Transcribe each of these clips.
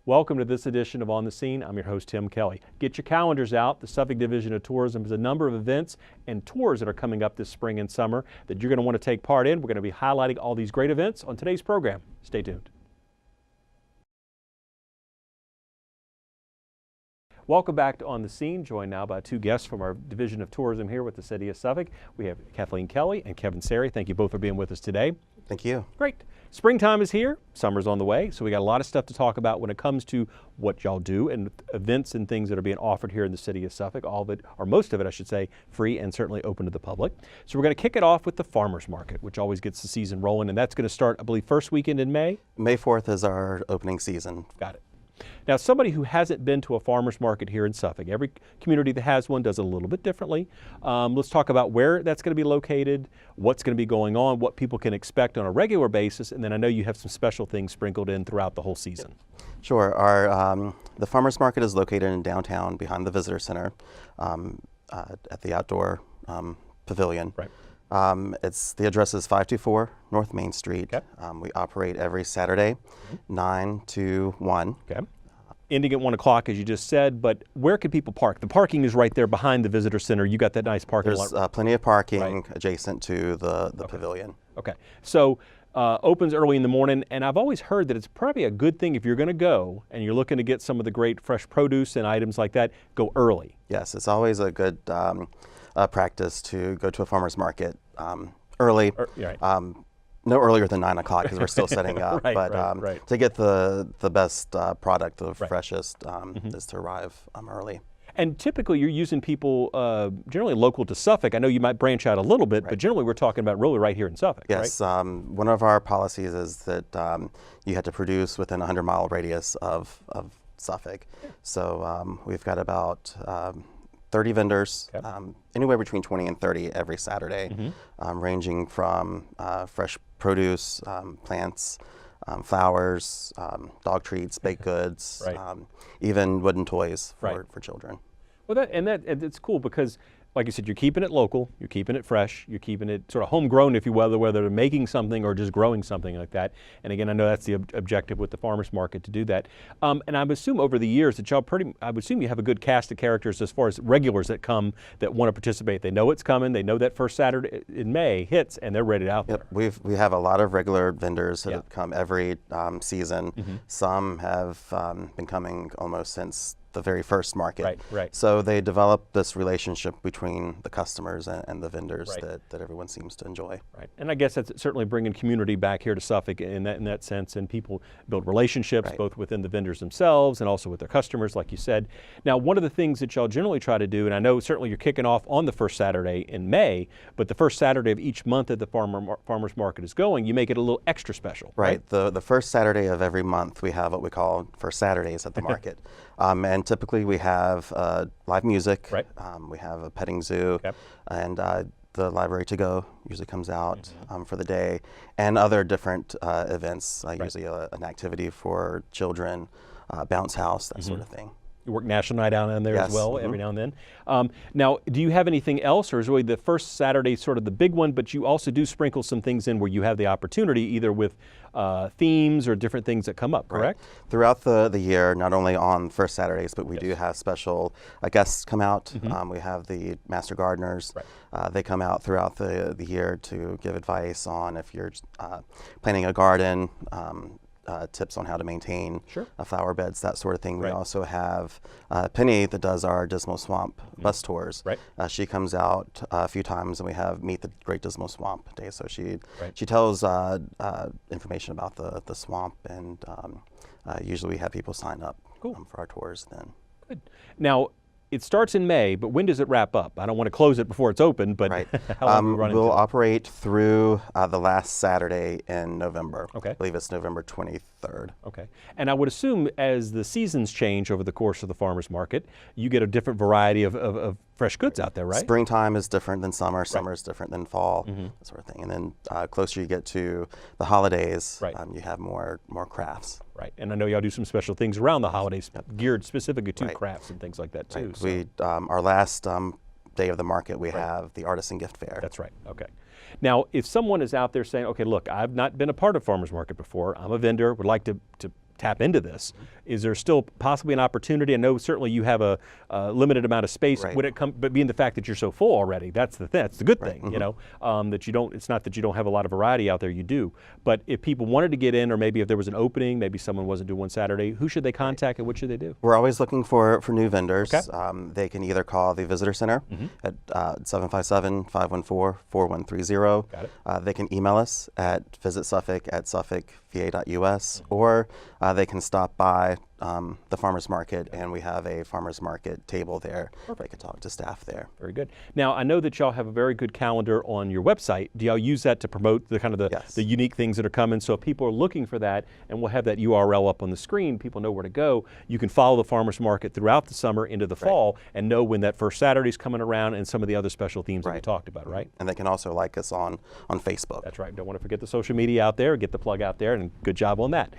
Welcome to this edition of On the Scene. I'm your host, Tim Kelly. Get your calendars out. The Suffolk Division of Tourism has a number of events and tours that are coming up this spring and summer that you're going to want to take part in. We're going to be highlighting all these great events on today's program. Stay tuned. Welcome back to On the Scene, joined now by two guests from our Division of Tourism here with the City of Suffolk. We have Kathleen Kelly and Kevin Sari. Thank you both for being with us today. Thank you. Great. Springtime is here, summer's on the way, so we got a lot of stuff to talk about when it comes to what y'all do and events and things that are being offered here in the City of Suffolk. All of it, or most of it I should say, free and certainly open to the public. So we're going to kick it off with the Farmers Market, which always gets the season rolling, and that's going to start, I believe, first weekend in May? May 4th is our opening season. Got it. Now, somebody who hasn't been to a farmer's market here in Suffolk, every community that has one does it a little bit differently. Let's talk about where that's going to be located, what's going to be going on, what people can expect on a regular basis, and then I know you have some special things sprinkled in throughout the whole season. Sure. The farmers market is located in downtown behind the visitor center at the outdoor pavilion. Right. The address is 524 North Main Street. Okay. We operate every Saturday, 9 to 1. Okay. Ending at 1 o'clock, as you just said, but where can people park? The parking is right there behind the visitor center. You got that nice parking lot. There's plenty of parking right adjacent to the pavilion. Okay. So opens early in the morning, and I've always heard that it's probably a good thing if you're going to go and you're looking to get some of the great fresh produce and items like that, go early. Yes, it's always a good practice to go to a farmer's market early. Right. No earlier than 9 o'clock because we're still setting up. Right, but to get the best product, the right freshest, is to arrive early. And typically you're using people generally local to Suffolk. I know you might branch out a little bit, but generally we're talking about really right here in Suffolk. Yes, right? One of our policies is that you have to produce within a 100-mile radius of Suffolk. Yeah. So we've got about 30 vendors, okay, anywhere between 20 and 30 every Saturday, ranging from fresh produce, plants, flowers, dog treats, baked goods, right, even wooden toys for children. Well, it's cool because, like you said, you're keeping it local, you're keeping it fresh, you're keeping it sort of homegrown, if you will, whether they're making something or just growing something like that. And again, I know that's the objective with the farmers market to do that. And I would assume over the years that y'all I would assume you have a good cast of characters as far as regulars that come that want to participate. They know it's coming, they know that first Saturday in May hits, and they're ready out there. We have a lot of regular vendors that have come every season. Some have been coming almost since the very first market. Right. So they develop this relationship between the customers and the vendors that everyone seems to enjoy. Right. And I guess that's certainly bringing community back here to Suffolk in that sense, and people build relationships both within the vendors themselves and also with their customers, like you said. Now, one of the things that y'all generally try to do, and I know certainly you're kicking off on the first Saturday in May, but the first Saturday of each month that the farmers market is going, you make it a little extra special. Right. The first Saturday of every month, we have what we call First Saturdays at the market. And typically we have live music, we have a petting zoo, and the library to go usually comes out for the day, and other different events, usually an activity for children, bounce house, that sort of thing. You work National Night Out in there as well every now and then. Now, do you have anything else, or is really the first Saturday sort of the big one, but you also do sprinkle some things in where you have the opportunity either with themes or different things that come up, correct? Right. Throughout the year, not only on first Saturdays, but we do have special guests come out. We have the Master Gardeners. They come out throughout the year to give advice on if you're planting a garden, tips on how to maintain flower beds, that sort of thing. We also have Penny that does our Dismal Swamp bus tours. She comes out a few times, and we have Meet the Great Dismal Swamp Day. So she tells information about the swamp, and usually we have people sign up for our tours then. Good. Now, it starts in May, but when does it wrap up? I don't want to close it before it's open, but how long will we run into? We'll operate through the last Saturday in November. Okay. I believe it's November 23rd. Okay. And I would assume as the seasons change over the course of the farmers market, you get a different variety of fresh goods out there, right? Springtime is different than summer. Summer is different than fall, that sort of thing. And then closer you get to the holidays, you have more crafts. Right. And I know y'all do some special things around the holidays geared specifically to crafts and things like that too. So. We our last day of the market, we have the Artisan Gift Fair. That's right. Okay. Now, if someone is out there saying, okay, look, I've not been a part of farmers market before, I'm a vendor, would like to tap into this. Is there still possibly an opportunity? I know certainly you have a limited amount of space when it comes, but being the fact that you're so full already, that's the thing. That's the good thing, you know, that you don't. It's not that you don't have a lot of variety out there. You do. But if people wanted to get in, or maybe if there was an opening, maybe someone wasn't doing one Saturday, who should they contact and what should they do? We're always looking for new vendors. Okay. They can either call the Visitor Center at 757-514-4130. Got it. They can email us at visitsuffolk@suffolkva.us, or they can stop by the farmers market, and we have a farmers market table there. They can talk to staff there. Very good. Now, I know that y'all have a very good calendar on your website. Do y'all use that to promote the kind of the unique things that are coming? So if people are looking for that, and we'll have that URL up on the screen, people know where to go. You can follow the farmers market throughout the summer into the fall and know when that first Saturday's coming around and some of the other special themes that we talked about, right? And they can also like us on Facebook. That's right. Don't want to forget the social media out there. Get the plug out there, and good job on that.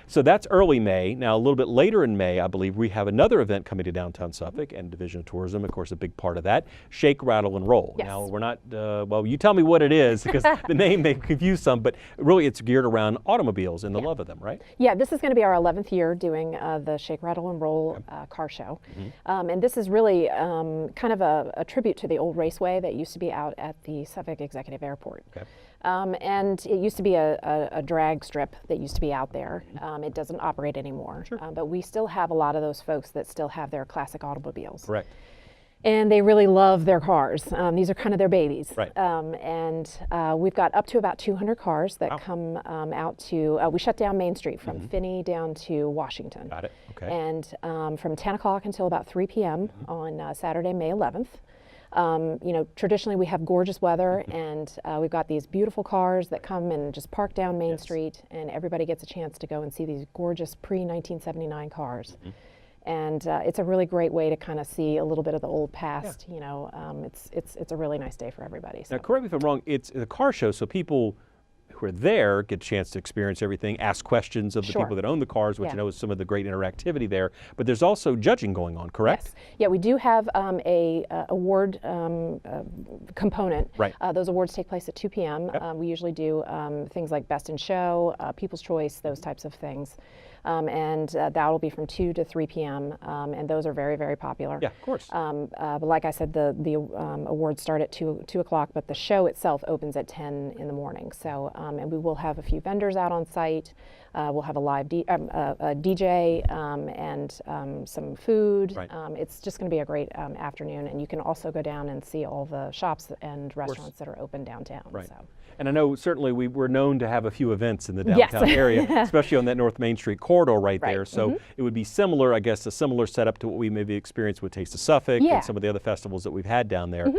So that's early May. Now, a little bit later in May, I believe, we have another event coming to downtown Suffolk, and Division of Tourism, of course, a big part of that. Shake, Rattle, and Roll. Yes. Now, we're not, well, you tell me what it is, because the name may confuse some, but really it's geared around automobiles and the love of them, right? Yeah, this is going to be our 11th year doing the Shake, Rattle, and Roll car show. And this is really kind of a tribute to the old raceway that used to be out at the Suffolk Executive Airport. Okay. And it used to be a drag strip that used to be out there. It doesn't operate anymore. Sure. But we still have a lot of those folks that still have their classic automobiles. Correct. And they really love their cars. These are kind of their babies. Right. And we've got up to about 200 cars that come out to, we shut down Main Street from Finney down to Washington. Got it. Okay. And from 10 o'clock until about 3 p.m. on Saturday, May 11th. You know, traditionally we have gorgeous weather, and we've got these beautiful cars that come and just park down Main Street, and everybody gets a chance to go and see these gorgeous pre-1979 cars. And it's a really great way to kind of see a little bit of the old past. You know, it's a really nice day for everybody. So. Now, correct me if I'm wrong, it's a car show, so people who are there get a chance to experience everything, ask questions of the people that own the cars, which I know is some of the great interactivity there. But there's also judging going on, correct? Yes. Yeah, we do have a award component. Right. Those awards take place at 2 p.m. We usually do things like Best in Show, People's Choice, those types of things. And that will be from 2 to 3 p.m. And those are very, very popular. Yeah, of course. But like I said, the awards start at 2 o'clock, but the show itself opens at 10 in the morning. So, and we will have a few vendors out on site. We'll have a live DJ and some food. Right. It's just going to be a great afternoon, and you can also go down and see all the shops and restaurants that are open downtown. Right. So. And I know certainly we're known to have a few events in the downtown area, especially on that North Main Street corridor right there. So it would be similar, I guess, a similar setup to what we maybe experienced with Taste of Suffolk and some of the other festivals that we've had down there.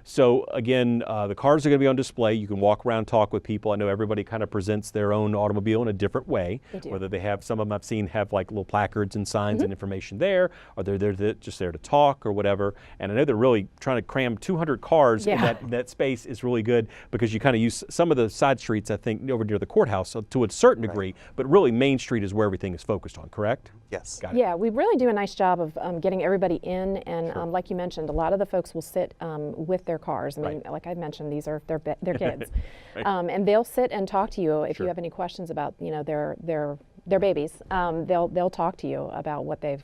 So again, the cars are going to be on display. You can walk around, talk with people. I know everybody kind of presents their own automobile in a different way. They do. Whether they have, some of them I've seen have like little placards and signs and information there, or they're just there to talk or whatever. And I know they're really trying to cram 200 cars in that space is really good, because you kind of use some of the side streets, I think, over near the courthouse to a certain degree, but really Main Street is where everything is focused on, correct? Yes. Got it. Yeah, we really do a nice job of getting everybody in, and like you mentioned, a lot of the folks will sit with their cars. I mean, like I mentioned, these are their kids, and they'll sit and talk to you if you have any questions about their babies. They'll talk to you about what they've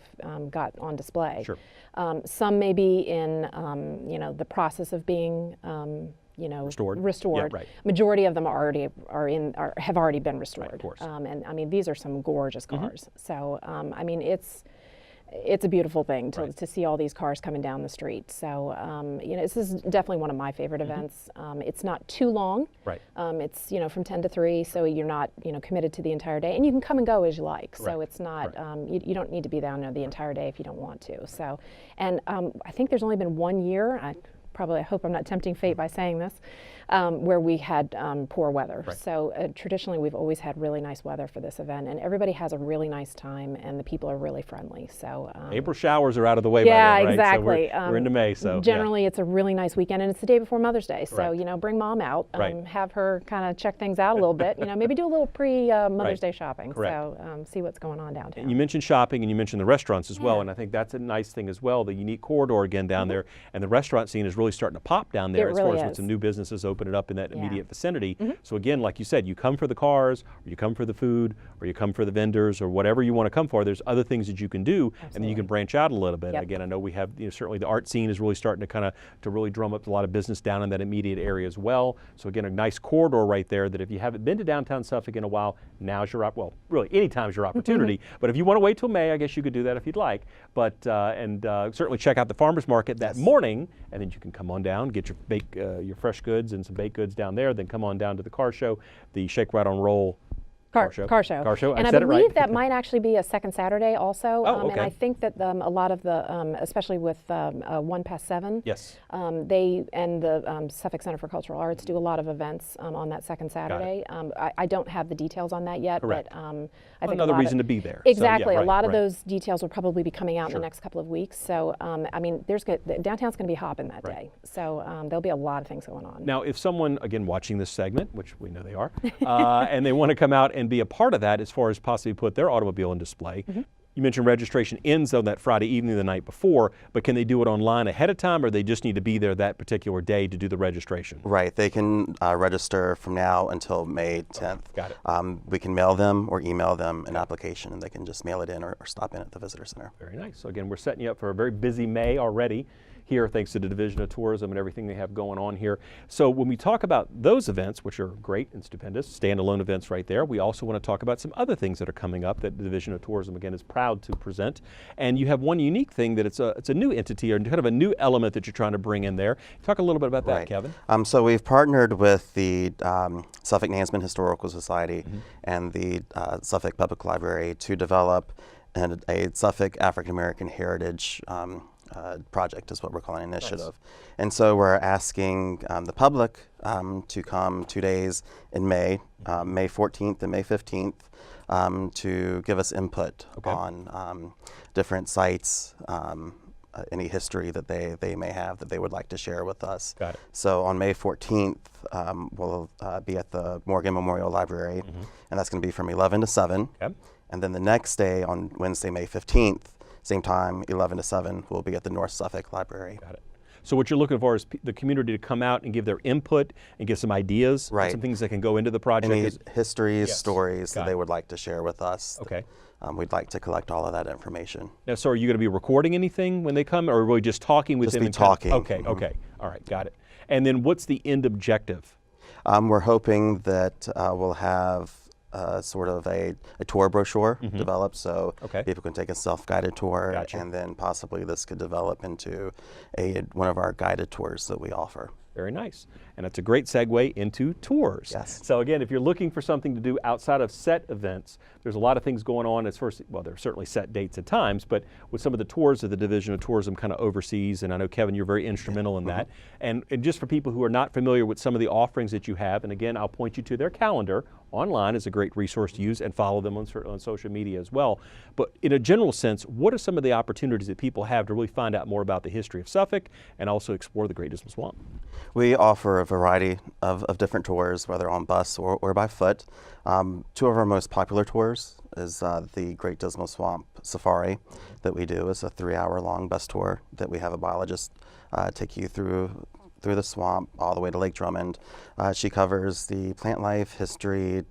got on display. Sure. Some may be in the process of being restored. Yeah, right. Majority of them have already been restored. Right, of course. And I mean, these are some gorgeous cars. So I mean, it's a beautiful thing to see all these cars coming down the street. So this is definitely one of my favorite events. It's not too long. Right. It's from 10 to 3, so you're not committed to the entire day, and you can come and go as you like. So it's not you don't need to be down there the entire day if you don't want to. So, and I think there's only been 1 year. I hope I'm not tempting fate by saying this, where we had poor weather. Right. So traditionally we've always had really nice weather for this event, and everybody has a really nice time, and the people are really friendly. So April showers are out of the way by then, right? Exactly. So we're into May, so generally it's a really nice weekend, and it's the day before Mother's Day. So bring mom out, Right. Have her kind of check things out a little bit. Maybe do a little pre-Mother's Day shopping. Correct. So see what's going on downtown. And you mentioned shopping, and you mentioned the restaurants as well, and I think that's a nice thing as well, the unique corridor again down there, and the restaurant scene is really starting to pop down there It as really far as with is. some new businesses open it up in that immediate vicinity. So again, like you said, you come for the cars, or you come for the food, or you come for the vendors, or whatever you want to come for. There's other things that you can do, and then you can branch out a little bit. Again, I know we have, certainly the art scene is really starting to really drum up a lot of business down in that immediate area as well. So again, a nice corridor right there that if you haven't been to downtown Suffolk in a while, now's your, well, really anytime's your opportunity. But if you want to wait till May, I guess you could do that if you'd like. But, certainly check out the farmer's market that morning, and then you can come on down, get your fresh goods and some baked goods down there, then come on down to the car show, the Shake, Rattle, and Roll Car show. And I believe that might actually be a second Saturday also. And I think that a lot of the, especially with 1 past 7, yes, they and the Suffolk Center for Cultural Arts do a lot of events on that second Saturday. I don't have the a lot yet, correct. But I think another reason to be there. Exactly. So, a lot of those details will probably be coming out in the next couple of weeks. So, I mean, downtown's going to be hopping that day. So there'll be a lot of things going on. Now, if someone, again, watching this segment, which we know they are, and they want to come out and be a part of that as far as possibly put their automobile on display. You mentioned registration ends on that Friday evening the night before, but can they do it online ahead of time, or they just need to be there that particular day to do the registration? Right, they can register from now until May 10th. Got it. We can mail them or email them an application, and they can just mail it in or stop in at the Visitor Center. Very nice. So again, we're setting you up for a very busy May already here, thanks to the Division of Tourism and everything they have going on here. So when we talk about those events, which are great and stupendous, standalone events right there, we also want to talk about some other things that are coming up that the Division of Tourism, again, is proud to present. And you have one unique thing that it's a new entity, or kind of a new element that you're trying to bring in there. Talk a little bit about that, Kevin. So we've partnered with the Suffolk Nansemond Historical Society and the Suffolk Public Library to develop a Suffolk African American Heritage project, is what we're calling an initiative. Nice. And so we're asking the public to come 2 days in May, May 14th and May 15th, to give us input on different sites, any history that they may have that they would like to share with us. Got it. So on May 14th, we'll be at the Morgan Memorial Library, and that's going to be from 11 to 7. Okay. And then the next day, on Wednesday, May 15th, same time, 11 to 7, we'll be at the North Suffolk Library. Got it. So what you're looking for is the community to come out and give their input and give some ideas, right, some things that can go into the project. Any histories, stories that they would like to share with us. Okay. We'd like to collect all of that information. Now, so are you going to be recording anything when they come, or really just talking with them? Just be talking. Okay, okay. All right, got it. And then what's the end objective? We're hoping that we'll have sort of a tour brochure developed, so people can take a self-guided tour, and then possibly this could develop into one of our guided tours that we offer. Very nice. And it's a great segue into tours. Yes. So again, if you're looking for something to do outside of set events, there's a lot of things going on. As first, well, there are certainly set dates at times, but with some of the tours that the Division of Tourism kind of oversees, and I know, Kevin, you're very instrumental in that. And just for people who are not familiar with some of the offerings that you have, and again, I'll point you to their calendar. Online is a great resource to use, and follow them on social media as well. But in a general sense, what are some of the opportunities that people have to really find out more about the history of Suffolk and also explore the Great Dismal Swamp? We offer a variety of different tours, whether on bus or by foot. Two of our most popular tours is the Great Dismal Swamp Safari that we do. It's a 3-hour-long bus tour that we have a biologist take you through the swamp all the way to Lake Drummond. She covers the plant life, history,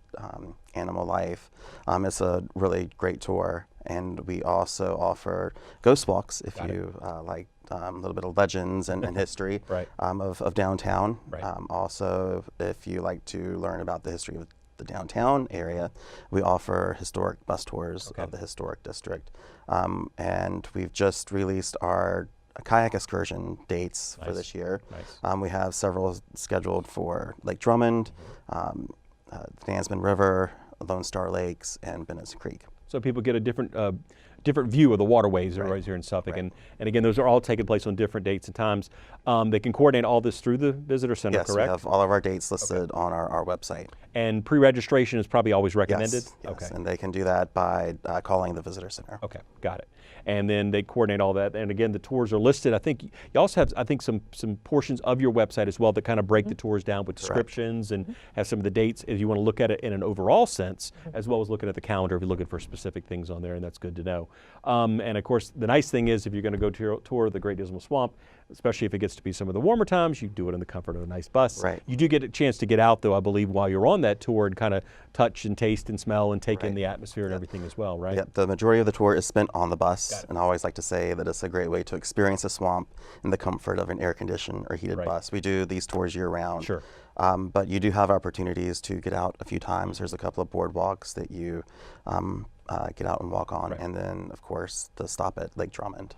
animal life. It's a really great tour. And we also offer ghost walks if you like a little bit of legends and history of downtown. Also, if you like to learn about the history of the downtown area, we offer historic bus tours of the historic district. And we've just released our kayak excursion dates for this year. We have several scheduled for Lake Drummond, Nansemond River, Lone Star Lakes, and Bennett's Creek. So people get a different view of the waterways right here in Suffolk. And again, those are all taking place on different dates and times. They can coordinate all this through the Visitor Center, correct? Yes, we have all of our dates listed on our website. And pre-registration is probably always recommended? Yes, and they can do that by calling the Visitor Center. Okay, got it. And then they coordinate all that. And again, the tours are listed. I think you also have, some portions of your website as well that kind of break the tours down with descriptions and have some of the dates if you want to look at it in an overall sense, as well as looking at the calendar if you're looking for specific things on there, and that's good to know. And of course, the nice thing is if you're going to go tour the Great Dismal Swamp, especially if it gets to be some of the warmer times, you do it in the comfort of a nice bus. Right. You do get a chance to get out, though, I believe, while you're on that tour and kind of touch and taste and smell and take in the atmosphere and everything as well, right? Yep, the majority of the tour is spent on the bus, and I always like to say that it's a great way to experience the swamp in the comfort of an air-conditioned or heated bus. We do these tours year-round. Sure. But you do have opportunities to get out a few times. There's a couple of boardwalks that you get out and walk on, and then, of course, the stop at Lake Drummond.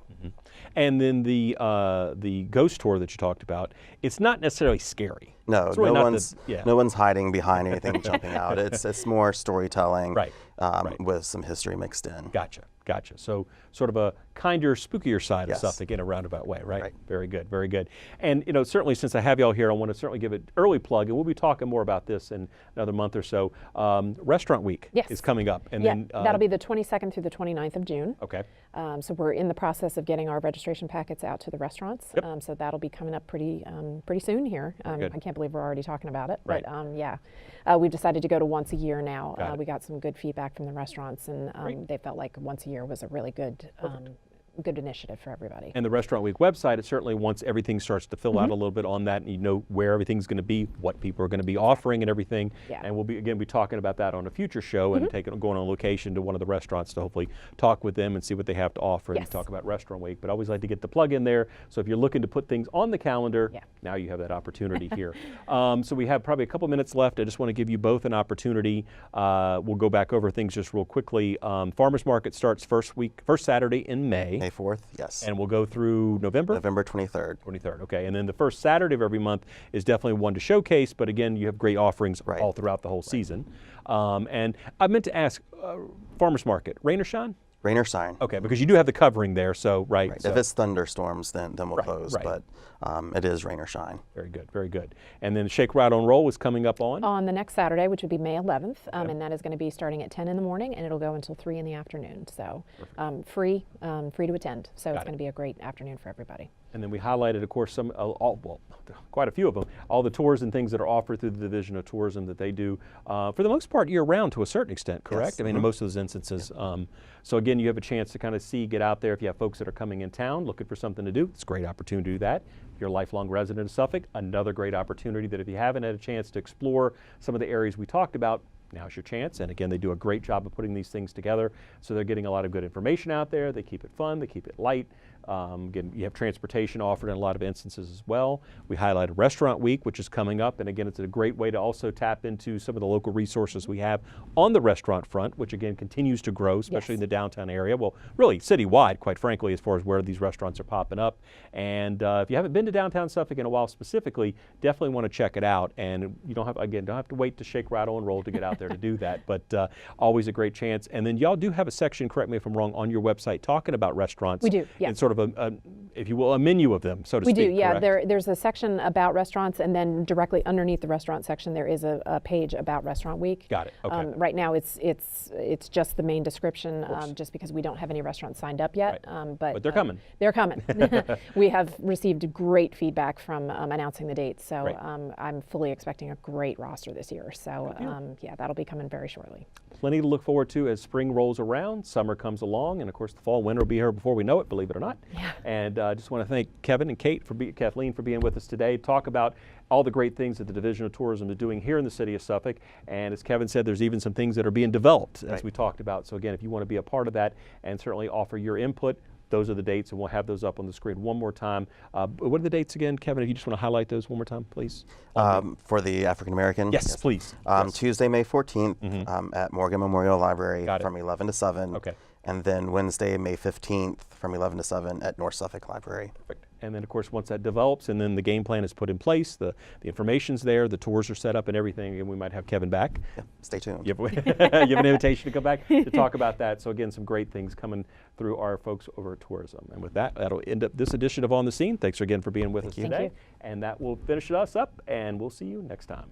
And then the ghost tour that you talked about, it's not necessarily scary. No, It's really no not one's the- no one's hiding behind anything, jumping out. It's more storytelling, Right. with some history mixed in. Gotcha. So sort of a kinder, spookier side of Yes. Suffolk in a roundabout way, right? Right. Very good, very good. And certainly since I have y'all here, I want to certainly give an early plug, and we'll be talking more about this in another month or so. Restaurant Week is coming up, and then that'll be the 22nd through the 29th of June. Okay. So we're in the process of getting our registration packets out to the restaurants. So that'll be coming up pretty soon here. Good. I can't believe we're already talking about it. Right. But we've decided to go to once a year now. Got it. We got some good feedback from the restaurants, and they felt like once a year was a really good initiative for everybody. And the Restaurant Week website, it certainly once everything starts to fill out a little bit on that, and you know where everything's going to be, what people are going to be offering and everything. Yeah. And we'll be talking about that on a future show and going on location to one of the restaurants to hopefully talk with them and see what they have to offer and talk about Restaurant Week. But I always like to get the plug in there. So if you're looking to put things on the calendar, now you have that opportunity here. So we have probably a couple minutes left. I just want to give you both an opportunity. We'll go back over things just real quickly. Farmers Market starts first Saturday in May. May 4th, yes. And we'll go through November? November 23rd. 23rd, okay. And then the first Saturday of every month is definitely one to showcase, but again, you have great offerings all throughout the whole season. And I meant to ask, Farmers Market, rain or shine? Rain or shine. Okay, because you do have the covering there, so, right. So, if it's thunderstorms, then we'll close, but it is rain or shine. very good, very good. And then Shake, Rattle, and Roll is coming up on? The next Saturday, which would be May 11th, and that is going to be starting at 10 in the morning, and it'll go until 3 in the afternoon. So free to attend. So it's going to be a great afternoon for everybody. And then we highlighted, of course, quite a few of them, all the tours and things that are offered through the Division of Tourism that they do, for the most part, year-round to a certain extent, correct? Yes. I mean, in most of those instances. So again, you have a chance to kind of get out there. If you have folks that are coming in town looking for something to do, it's a great opportunity to do that. If you're a lifelong resident of Suffolk, another great opportunity that if you haven't had a chance to explore some of the areas we talked about, now's your chance. And again, they do a great job of putting these things together. So they're getting a lot of good information out there. They keep it fun. They keep it light. Again, you have transportation offered in a lot of instances as well. We highlighted Restaurant Week, which is coming up. And again, it's a great way to also tap into some of the local resources we have on the restaurant front, which again continues to grow, especially in the downtown area. Well, really citywide, quite frankly, as far as where these restaurants are popping up. And if you haven't been to downtown Suffolk in a while specifically, definitely want to check it out. And you don't have to wait to Shake, Rattle, and Roll to get out there to do that. But always a great chance. And then y'all do have a section, correct me if I'm wrong, on your website talking about restaurants. We do, yeah. And sort of if you will, a menu of them, so to speak. We do, yeah. Correct? There's a section about restaurants, and then directly underneath the restaurant section, there is a page about Restaurant Week. Got it. Okay. Right now, it's just the main description, just because we don't have any restaurants signed up yet. But they're coming. They're coming. We have received great feedback from announcing the dates, so I'm fully expecting a great roster this year. So yeah, that'll be coming very shortly. Plenty to look forward to as spring rolls around, summer comes along, and of course the fall, winter will be here before we know it, believe it or not. Yeah. And I just want to thank Kevin and Kathleen for being with us today, talk about all the great things that the Division of Tourism is doing here in the city of Suffolk. And as Kevin said, there's even some things that are being developed, as we talked about. So again, if you want to be a part of that and certainly offer your input, those are the dates, and we'll have those up on the screen one more time. What are the dates again, Kevin? If you just want to highlight those one more time, please. For the African American? Yes, please. Tuesday, May 14th at Morgan Memorial Library from 11 to 7. Okay. And then Wednesday, May 15th from 11 to 7 at North Suffolk Library. Perfect. And then, of course, once that develops and then the game plan is put in place, the information's there, the tours are set up and everything, and we might have Kevin back. Yeah, stay tuned. You have an invitation to come back to talk about that. So again, some great things coming through our folks over at Tourism. And with that, that'll end up this edition of On the Scene. Thanks again for being with us today. Thank you. And that will finish us up, and we'll see you next time.